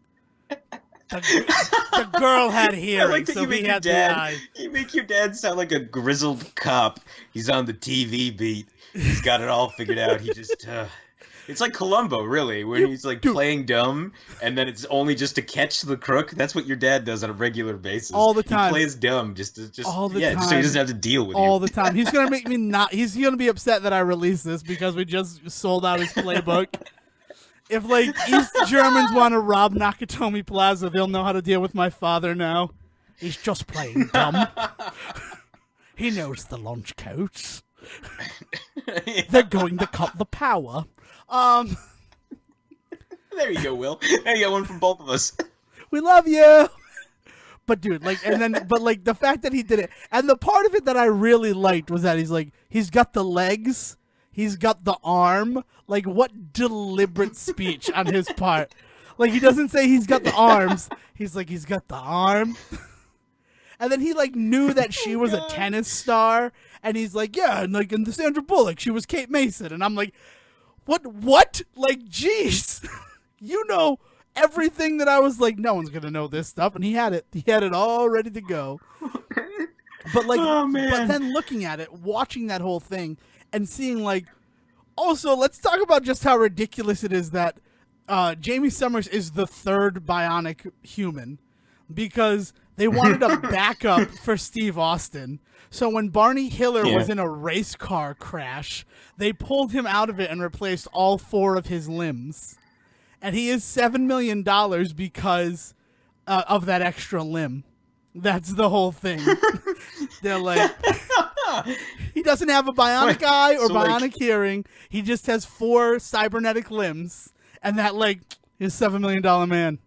The girl had hearing, I like that so you he make your had the dad. eye. You make your dad sound like a grizzled cop. He's on the TV beat. He's got it all figured out. He just It's like Columbo, really, when he's like Dude, playing dumb, and then it's only just to catch the crook. That's what your dad does on a regular basis. all the He time. plays dumb All the just so he doesn't time. have to deal with you. All the time. He's gonna make me not. He's gonna be upset that I released this because we just sold out his playbook. If like East Germans want to rob Nakatomi Plaza, they'll know how to deal with my father now. He's just playing dumb. He knows the launch codes. They're going to cut the power. There you go, Will. There you got one from both of us. We love you. But dude, like, and then, but like the fact that he did it, and the part of it that I really liked was that he's got the legs, he's got the arm. Like, what deliberate speech on his part. Like, he doesn't say he's got the arms. He's like, he's got the arm. And then he like knew that she was a tennis star, and he's like, yeah, and like in the Sandra Bullock, she was Kate Mason, and I'm like, what? Like, jeez, you know everything that I was like, no one's gonna know this stuff, and he had it all ready to go. But like, Oh, man. but then looking at it, watching that whole thing, and seeing like, also let's talk about just how ridiculous it is that Jamie Summers is the third bionic human, because they wanted a backup for Steve Austin. So when Barney Hiller was in a race car crash, they pulled him out of it and replaced all 4 of his limbs. And he is $7 million because of that extra limb. That's the whole thing. They're like, he doesn't have a bionic eye or bionic hearing. He just has 4 cybernetic limbs. And that, like, is $7 million man.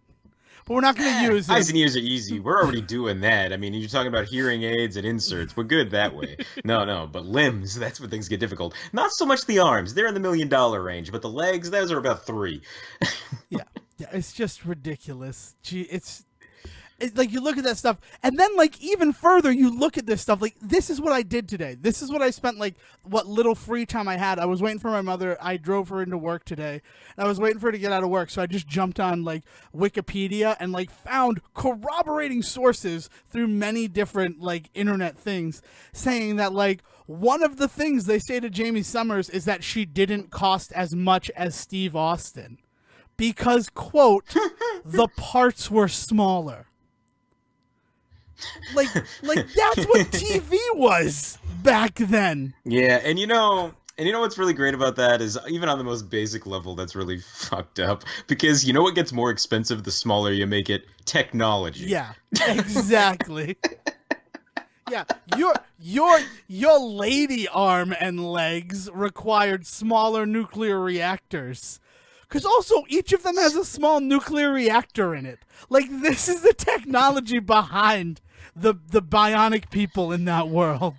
But we're not going to use it. Eyes and ears are easy. We're already doing that. I mean, you're talking about hearing aids and inserts. We're good that way. No. But limbs, that's when things get difficult. Not so much the arms. They're in the $1 million range. But the legs, those are about 3. Yeah, it's just ridiculous. Gee, it's like you look at that stuff, and then like even further, you look at this stuff. Like, this is what I did today. This is what I spent, like, what little free time I had. I was waiting for my mother. I drove her into work today, and I was waiting for her to get out of work. So I just jumped on like Wikipedia and like found corroborating sources through many different like internet things saying that like one of the things they say to Jamie Summers is that she didn't cost as much as Steve Austin because, quote, the parts were smaller. Like that's what TV was back then. Yeah, and you know what's really great about that is even on the most basic level, that's really fucked up. Because you know what gets more expensive the smaller you make it? Technology. Yeah, exactly. Yeah, your lady arm and legs required smaller nuclear reactors. Because also, each of them has a small nuclear reactor in it. Like, this is the technology behind the bionic people in that world.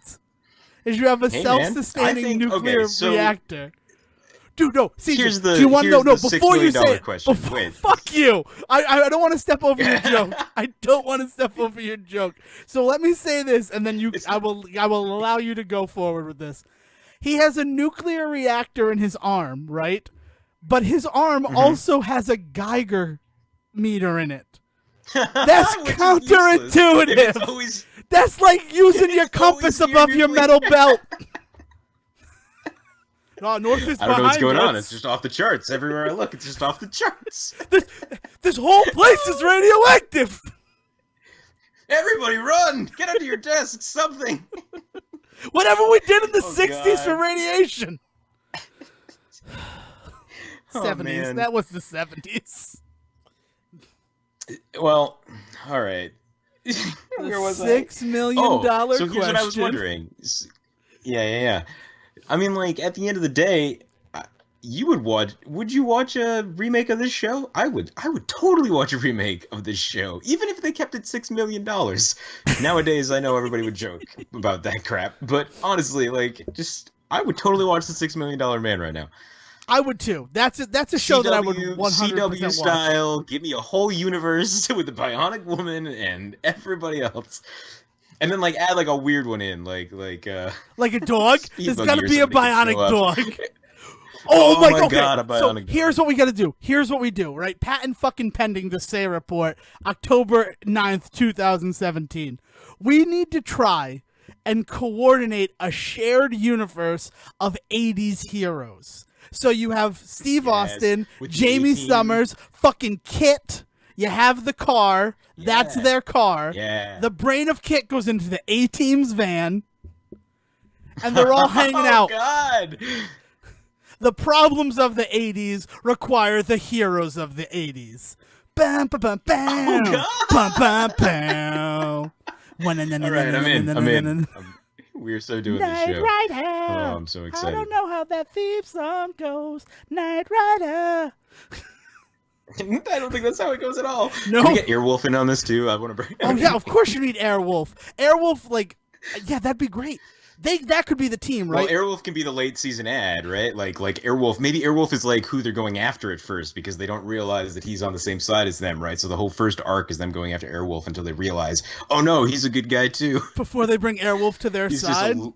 Is you have a self-sustaining nuclear reactor. Dude, no. See, do you want to know? No, before you say it. Fuck you. I don't want to step over your joke. I don't want to step over your joke. So let me say this, and then I will allow you to go forward with this. He has a nuclear reactor in his arm, right? But his arm also has a Geiger meter in it. That's counterintuitive. That's like using your compass above your metal belt. No, North is behind us. I don't know what's going on. It's just off the charts. Everywhere I look, it's just off the charts. This whole place is radioactive. Everybody run! Get under your desk, something. Whatever we did in the 60s for radiation. 70s. Man. That was the 70s. Well, all right. Where was $6 million so here's what I was wondering. Yeah. I mean, like, at the end of the day, would you watch a remake of this show? I would totally watch a remake of this show, even if they kept it $6 million. Nowadays, I know everybody would joke about that crap, but honestly, like, I would totally watch the $6 Million Man right now. I would too. That's a show that I would 100% CW style. watch. Give me a whole universe with the Bionic Woman and everybody else, and then like add like a weird one in, like a dog. There's got to be a bionic dog. Oh my god! Okay. So here's what we got to do. Here's what we do. Right, patent fucking pending. The Say Report, October 9th, 2017. We need to try and coordinate a shared universe of 80s heroes. So you have Steve Yes, Austin, with the A Jamie team. Summers, fucking Kit. You have the car. That's Yeah, their car. yeah. The brain of Kit goes into the A team's van, and they're all hanging Oh out. God. The problems of the 80s require the heroes of the 80s. Bam, bam, bam, Oh bam. Bam, bam, God. bam. All right, I'm in. I'm in. We're so doing this Night show. Oh, Rider. I'm so I excited. don't know how that theme song goes. Night Rider. I don't think that's how it goes at all. Can we No. get Earwolf in on this too? I want to bring. Oh yeah, of course you need Airwolf. Airwolf, like, yeah, that'd be great. That could be the team, Well, right? Airwolf can be the late season ad, right? Like Airwolf. Maybe Airwolf is like who they're going after at first because they don't realize that he's on the same side as them, right? So the whole first arc is them going after Airwolf until they realize, oh no, he's a good guy too. Before they bring Airwolf to their He's just side. a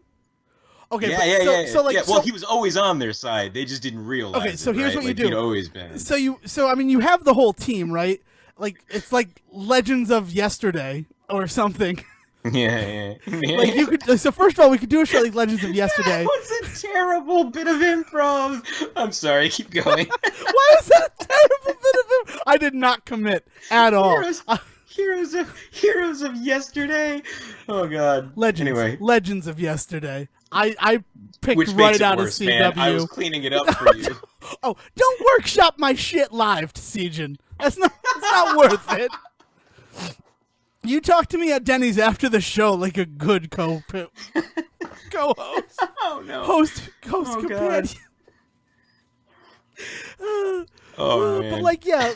Okay, yeah, but yeah, so yeah, so like yeah. Well, so, he was always on their side. They just didn't realize. okay, so it, here's right? what you Like, do. He'd always been. So I mean, you have the whole team, right? Like it's like Legends of Yesterday or something. Yeah, yeah. Like you could. So first of all, we could do a show like Legends of Yesterday. That was a terrible bit of improv. I'm sorry. Keep going. Why is that a terrible bit of it? I did not commit at all. Heroes of yesterday. Oh God. Legends. Anyway, Legends of Yesterday. I picked which right makes it out worse, of CW. man. I was cleaning it up for you. Oh, don't workshop my shit live, Sejin. That's not worth it. You talk to me at Denny's after the show like a good co-host. Oh no. Host Oh, companion. God. Oh man. But like, yeah.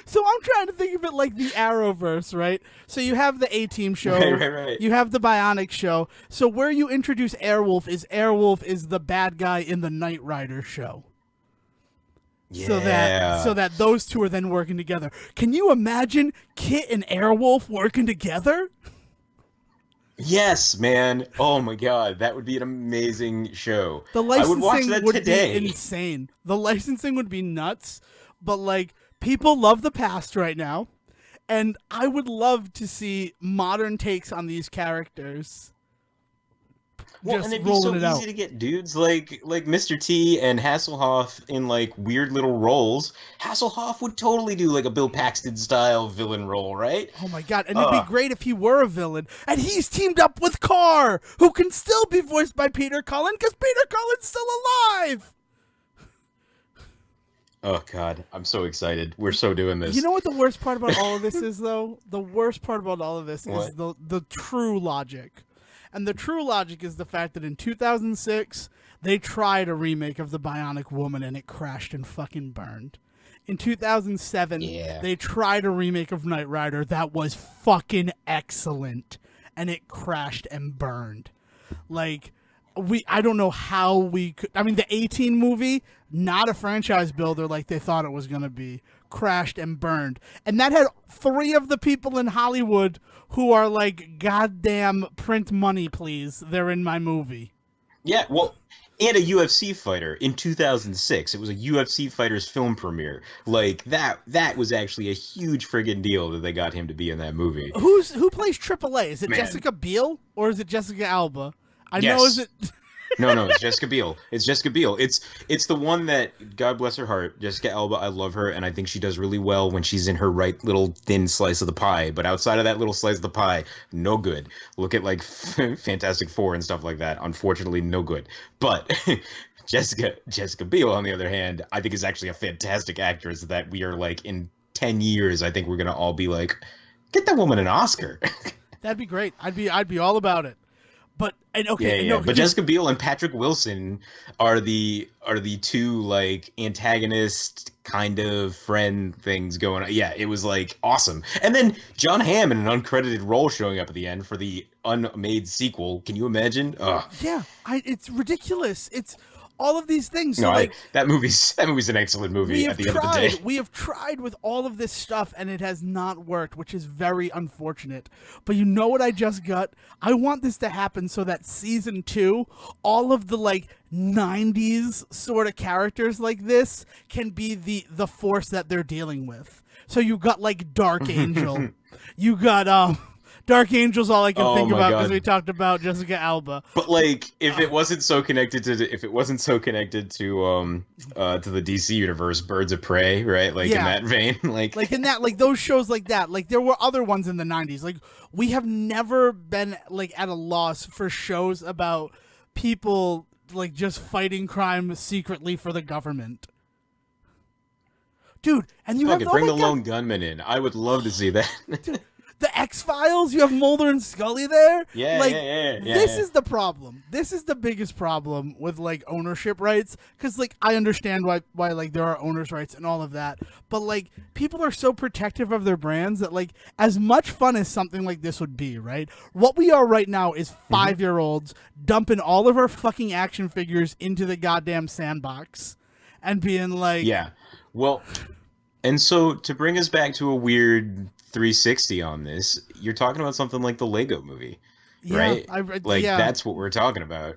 So I'm trying to think of it like the Arrowverse, right? So you have the A-Team show. Right. You have the Bionic show. So where you introduce Airwolf is the bad guy in the Knight Rider show. Yeah. So that those two are then working together. Can you imagine Kit and Airwolf working together? Yes, man. Oh my God, that would be an amazing show. The I would watch licensing that would today. be insane. The licensing would be nuts, but like people love the past right now, and I would love to see modern takes on these characters. Well, Just and it'd be rolling so it out. easy to get dudes like Mr. T and Hasselhoff in like weird little roles. Hasselhoff would totally do like a Bill Paxton style villain role, right? Oh my god, and it'd be great if he were a villain. And he's teamed up with Carr, who can still be voiced by Peter Cullen, because Peter Cullen's still alive! Oh God, I'm so excited. We're so doing this. You know what the worst part about all of this is, though? The worst part about all of this is the true logic. And the true logic is the fact that in 2006, they tried a remake of The Bionic Woman, and it crashed and fucking burned. In 2007, they tried a remake of Knight Rider that was fucking excellent, and it crashed and burned. Like, I don't know how we could. I mean, the 18 movie, not a franchise builder like they thought it was going to be, crashed and burned. And that had 3 of the people in Hollywood who are like, goddamn, print money, please. They're in my movie. Yeah, well, and a UFC fighter in 2006. It was a UFC fighter's film premiere. Like that was actually a huge friggin' deal that they got him to be in that movie. Who plays AAA? Is it Man. Jessica Biel or is it Jessica Alba? I Yes. know is it No, it's Jessica Biel. It's Jessica Biel. It's the one that, God bless her heart, Jessica Alba, I love her, and I think she does really well when she's in her right little thin slice of the pie. But outside of that little slice of the pie, no good. Look at like Fantastic Four and stuff like that. Unfortunately, no good. But Jessica Biel, on the other hand, I think is actually a fantastic actress that we are like in 10 years, I think we're gonna all be like, get that woman an Oscar. That'd be great. I'd be all about it. But But Jessica Biel and Patrick Wilson are the two like antagonist kind of friend things going on. Yeah, it was like awesome. And then John Hamm in an uncredited role showing up at the end for the unmade sequel. Can you imagine? Ugh. Yeah, it's ridiculous. It's all of these things. No, So, like, that movie's an excellent movie at the end of the day. We have tried with all of this stuff, and it has not worked, which is very unfortunate. But you know what I just got? I want this to happen so that season 2, all of the like 90s sort of characters like this can be the force that they're dealing with. So you got like Dark Angel, you got Dark Angel's all I can Oh think my about because we god. talked about Jessica Alba. But like, if it wasn't so connected to the DC universe, Birds of Prey, right? Like in Yeah, that vein, like like in that, like those shows like that. Like there were other ones in the '90s. Like we have never been like at a loss for shows about people like just fighting crime secretly for the government. Dude, and you fuck have it, oh bring my the god, lone gunman in. I would love to see that. dude, the X-Files, you have Mulder and Scully there. Yeah, Like yeah, yeah, yeah, this yeah. is the problem. This is the biggest problem with like ownership rights, cuz like I understand why like there are owners rights and all of that. But like people are so protective of their brands that like as much fun as something like this would be, right? What we are right now is 5-year-olds dumping all of our fucking action figures into the goddamn sandbox and being like, Yeah. Well, and so to bring us back to a weird 360 on this, you're talking about something like the Lego movie, yeah, right? Like yeah. that's what we're talking about.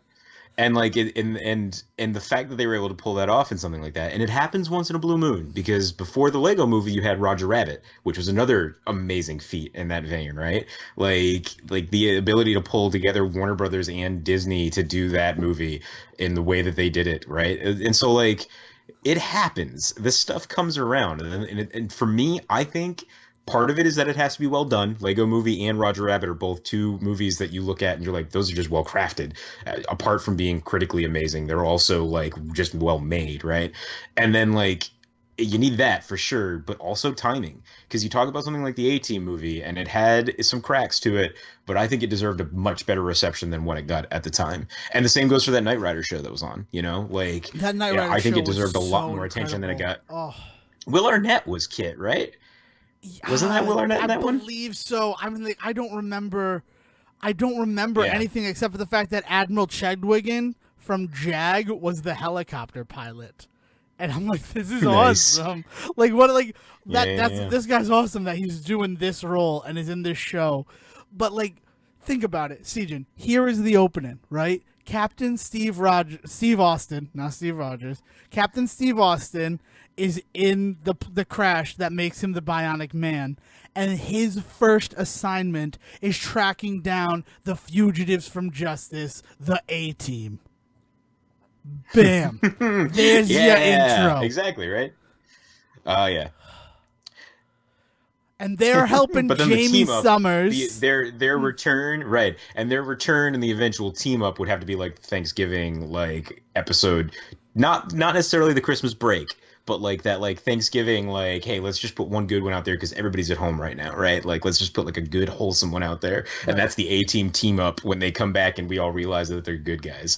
And like and the fact that they were able to pull that off in something like that, and it happens once in a blue moon because before the Lego movie you had Roger Rabbit, which was another amazing feat in that vein, right? Like the ability to pull together Warner Brothers and Disney to do that movie in the way that they did it, right? And so like it happens. This stuff comes around, and for me, I think part of it is that it has to be well done. Lego Movie and Roger Rabbit are both two movies that you look at and you're like, those are just well crafted. Apart from being critically amazing, they're also like just well made, right? And then like you need that for sure, but also timing. Because you talk about something like the A-Team movie, and it had some cracks to it, but I think it deserved a much better reception than what it got at the time. And the same goes for that Knight Rider show that was on. You know, like That Knight yeah, Rider I think show it was deserved a lot so more attention than it incredible. got. Oh, Will Arnett was Kit, right? Wasn't that Will Arnett I in that one? believe so. I mean, like, I don't remember. I don't remember Yeah. anything except for the fact that Admiral Chedwigan from JAG was the helicopter pilot. And I'm like, this is Nice. awesome. Like what? Like Yeah, that? yeah, That's yeah. this guy's awesome that he's doing this role and is in this show. But like, think about it, Sejan. Here is the opening, right? Captain Steve Austin, not Steve Rogers. Captain Steve Austin is in the crash that makes him the Bionic Man, and his first assignment is tracking down the fugitives from justice, the A-Team. Bam. There's your Yeah, intro. exactly, right? Oh yeah. And they're helping But then the Jamie team up, Summers. their return, right? And their return and the eventual team up would have to be like Thanksgiving like episode, not necessarily the Christmas break, but like that like Thanksgiving like, hey, let's just put one good one out there because everybody's at home right now, right? Like let's just put like a good wholesome one out there, and Right. that's the team up when they come back and we all realize that they're good guys,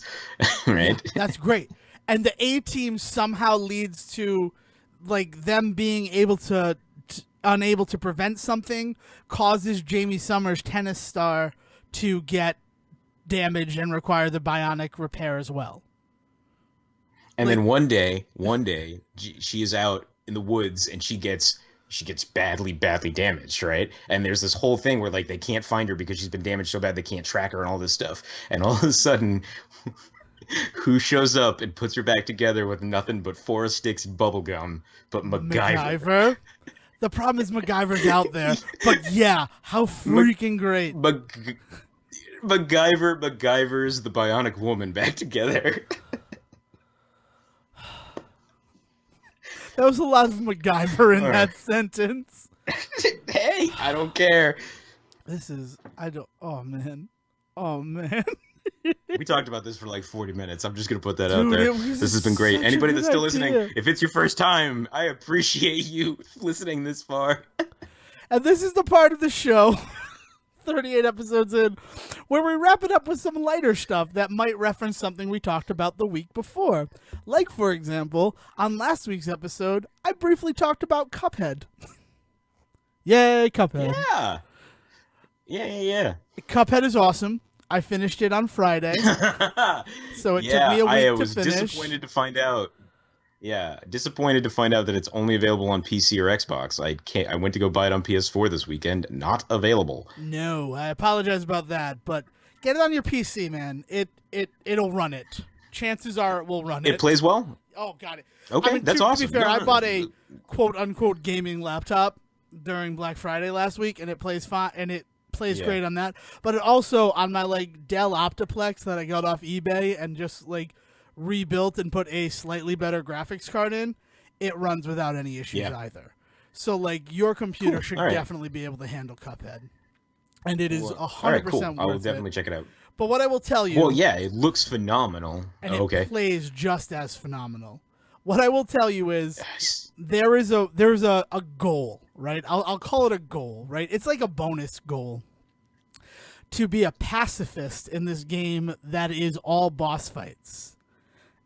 Yeah, right? that's great. And the A-Team somehow leads to like them being able to unable to prevent something, causes Jamie Summers, tennis star, to get damaged and require the bionic repair as well. And Like then one day, she is out in the woods and she gets badly damaged, right? And there's this whole thing where like they can't find her because she's been damaged so bad they can't track her and all this stuff. And all of a sudden, who shows up and puts her back together with nothing but Forest Sticks bubble gum, but MacGyver. MacGyver. The problem is MacGyver's out there, but yeah, how freaking great! Mac- MacGyver's the Bionic Woman back together. There was a lot of MacGyver in All right. that sentence. Hey, I don't care. This is I don't. Oh man, oh man. We talked about this for like 40 minutes. I'm just going to put that out Dude, there. it was This has been great. such a Anybody good that's still idea. listening, if it's your first time, I appreciate you listening this far. And this is the part of the show, 38 episodes in, where we wrap it up with some lighter stuff that might reference something we talked about the week before. Like, for example, on last week's episode, I briefly talked about Cuphead. Yay, Cuphead. Yeah. Yeah. Cuphead is awesome. I finished it on Friday, so it took me a I week was to finish. disappointed to find out. Yeah, disappointed to find out that it's only available on PC or Xbox. I went to go buy it on PS4 this weekend. Not available. No, I apologize about that, but get it on your PC, man. It'll run it. Chances are it will run it. It plays well. Oh, got it. Okay, I mean, that's to awesome. be fair, No, I no, bought no. a quote unquote gaming laptop during Black Friday last week, and it plays fine. And it plays Yeah. great on that. But it also on my like Dell Optiplex that I got off eBay and just like rebuilt and put a slightly better graphics card in, it runs without any issues Yeah. either. So like your computer Cool. All should right. definitely be able to handle Cuphead, and it is Well, a all hundred right. Cool. percent I will worth it. definitely check it out. But what I will tell Well, you, yeah, it looks phenomenal. and it Okay. plays just as phenomenal. What I will tell you is Yes. there's a goal, right? I'll call it a goal, right? It's like a bonus goal to be a pacifist in this game that is all boss fights.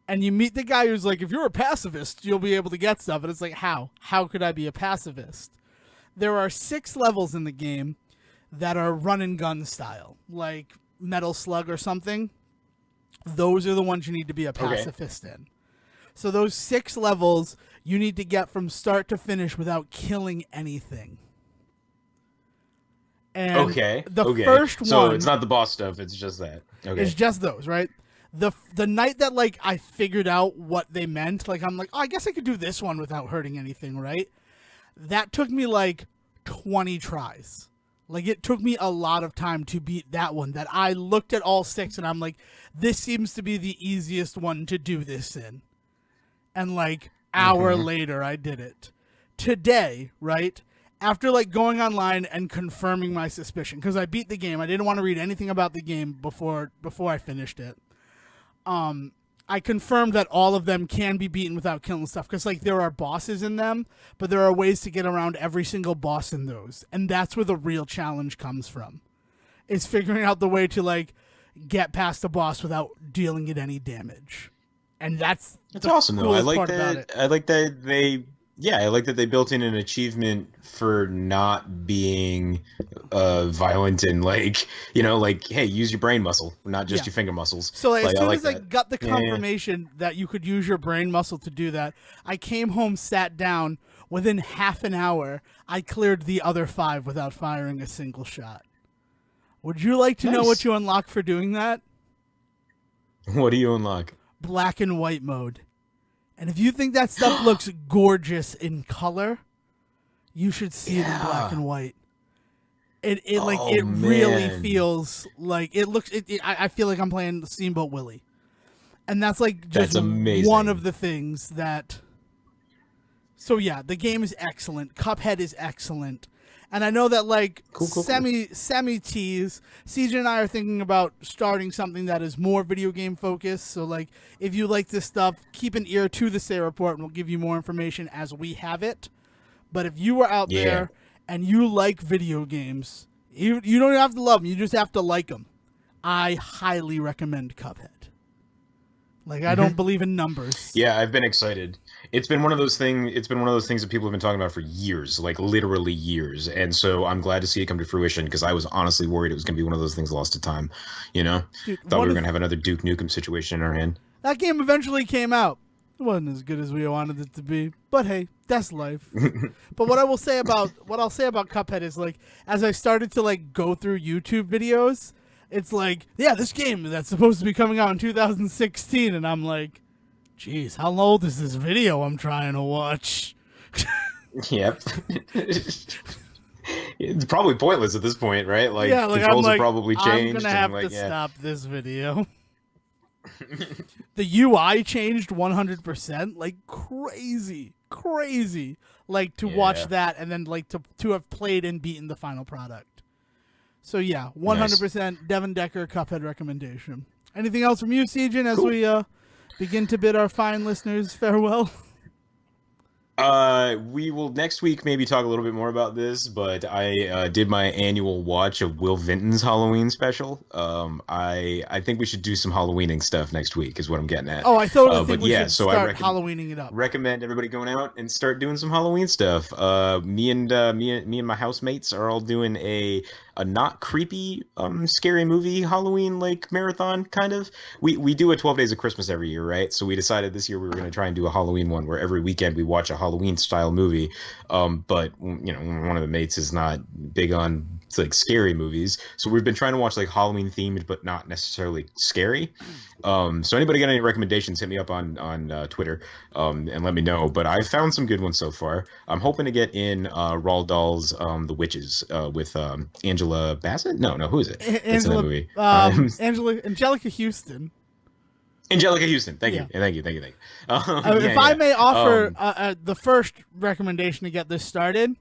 And you meet the guy who's like, if you're a pacifist, you'll be able to get stuff. And it's like, how? How could I be a pacifist? There are 6 levels in the game that are run and gun style, like Metal Slug or something. Those are the ones you need to be a pacifist in. So those 6 levels you need to get from start to finish without killing anything. And Okay. the Okay. first So one it's not the boss stuff. It's just that. Okay. is just those, right? The night that like I figured out what they meant, like I'm like, oh, I guess I could do this one without hurting anything, right? That took me like 20 tries. Like it took me a lot of time to beat that one. That I looked at all 6 and I'm like, this seems to be the easiest one to do this in. And like hour later I did it. Today, right? After like going online and confirming my suspicion, because I beat the game. I didn't want to read anything about the game before I finished it. I confirmed that all of them can be beaten without killing stuff, because like there are bosses in them, but there are ways to get around every single boss in those, and that's where the real challenge comes from. Is figuring out the way to like get past the boss without dealing it any damage. And that's awesome though. I coolest like part about that. it. I like that they. Yeah, I like that they built in an achievement for not being violent and like like hey, use your brain muscle, not just Yeah. your finger muscles. So like, as Like, I soon like as I that. got the Yeah, yeah. confirmation that you could use your brain muscle to do that, I came home, sat down. Within half an hour, I cleared the other 5 without firing a single shot. Would you like to know what Nice. you unlock for doing that? What do you unlock? Black and white mode. And if you think that stuff looks gorgeous in color, you should see it in black and white. It like Oh, it really man. feels like it looks. I feel like I'm playing the Steamboat Willie, and that's like just That's amazing. one of the things that. So yeah, the game is excellent. Cuphead is excellent, and I know that like Cool. semi tease. CJ and I are thinking about starting something that is more video game focused. So like, if you like this stuff, keep an ear to the Say Report, and we'll give you more information as we have it. But if you are out Yeah. there and you like video games, you don't have to love them. You just have to like them. I highly recommend Cuphead. Like I don't believe in numbers. Yeah, I've been excited. It's been one of those things. It's been one of those things that people have been talking about for years, like literally years. And so I'm glad to see it come to fruition, because I was honestly worried it was going to be one of those things lost to time. Dude, Thought we were going to have another Duke Nukem situation in our hand. That game eventually came out. It wasn't as good as we wanted it to be, but hey, that's life. But what I'll say about Cuphead is like, as I started to like go through YouTube videos, it's like, yeah, this game that's supposed to be coming out in 2016, and I'm like, geez, how old is this video I'm trying to watch? Yep. It's probably pointless at this point, right? Like, Yeah, like I'm controls like, have probably changed. I'm gonna have and, like, to yeah. stop this video. The UI changed 100%, like crazy. Like to watch Yeah. that and then like to have played and beaten the final product. So yeah, 100% Devon Decker Cuphead recommendation. Anything else from you, Sejan, as Cool. we begin to bid our fine listeners farewell? We will next week maybe talk a little bit more about this, but I did my annual watch of Will Vinton's Halloween special. I think we should do some Halloweening stuff next week, is what I'm getting at. Oh, I totally think but we yeah, should so start Halloweening it up. recommend everybody going out and start doing some Halloween stuff. Me and my housemates are all doing a not creepy scary movie Halloween like marathon kind of. We do a 12 Days of Christmas every year, right? So we decided this year we were going to try and do a Halloween one where every weekend we watch a Halloween style movie. But you know, one of the mates is not big on like scary movies, so we've been trying to watch like Halloween themed, but not necessarily scary. So anybody got any recommendations? Hit me up on Twitter, and let me know. But I've found some good ones so far. I'm hoping to get in Roald Dahl's The Witches with Angela Bassett. No, who is it? That's in that Angela, movie. Angelica Houston. Angelica Houston. Thank Yeah. you. Thank you. Thank you. Thank you. Yeah, If I yeah. may offer the first recommendation to get this started,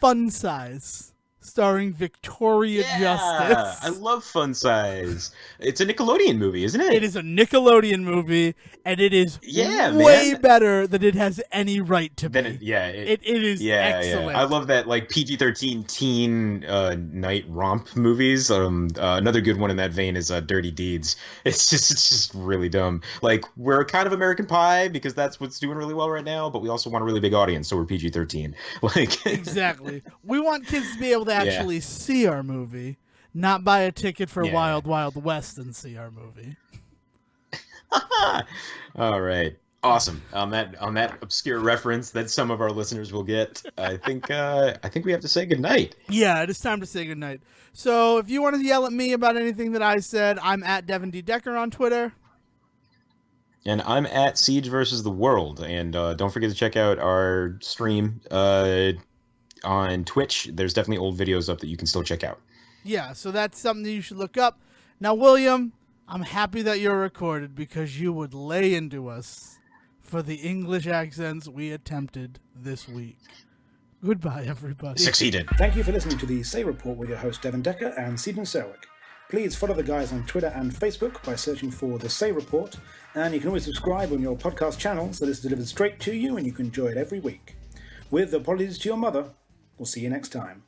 Fun Size, starring Victoria Yeah, I Justice. love Fun Size. It's a Nickelodeon movie, isn't It it? is a Nickelodeon movie, and it is Yeah, way man. better than it has any right to Then be. It is yeah. I excellent. love that like PG-13 teen night romp movies. Another good one in that vein is Dirty Deeds. It's just really dumb. Like we're kind of American Pie because that's what's doing really well right now, but we also want a really big audience, so we're PG-13. Like Exactly. We want kids to be able to yeah. actually see our movie, not buy a ticket for Yeah. Wild Wild West and see our movie. All right. Awesome. On that obscure reference that some of our listeners will get, I think we have to say goodnight. Yeah, it is time to say goodnight. So if you want to yell at me about anything that I said, I'm at Devon D. Decker on Twitter. And I'm at Siege versus the World. And don't forget to check out our stream on Twitch. There's definitely old videos up that you can still check out. Yeah, so that's something that you should look up. Now, William, I'm happy that you're recorded because you would lay into us for the English accents we attempted this week. Goodbye, everybody. Succeeded. Thank you for listening to the Say Report with your host Devon Decker and Stephen Serwick. Please follow the guys on Twitter and Facebook by searching for The Say Report, and you can always subscribe on your podcast channel so this is delivered straight to you and you can enjoy it every week. With apologies to your mother, we'll see you next time.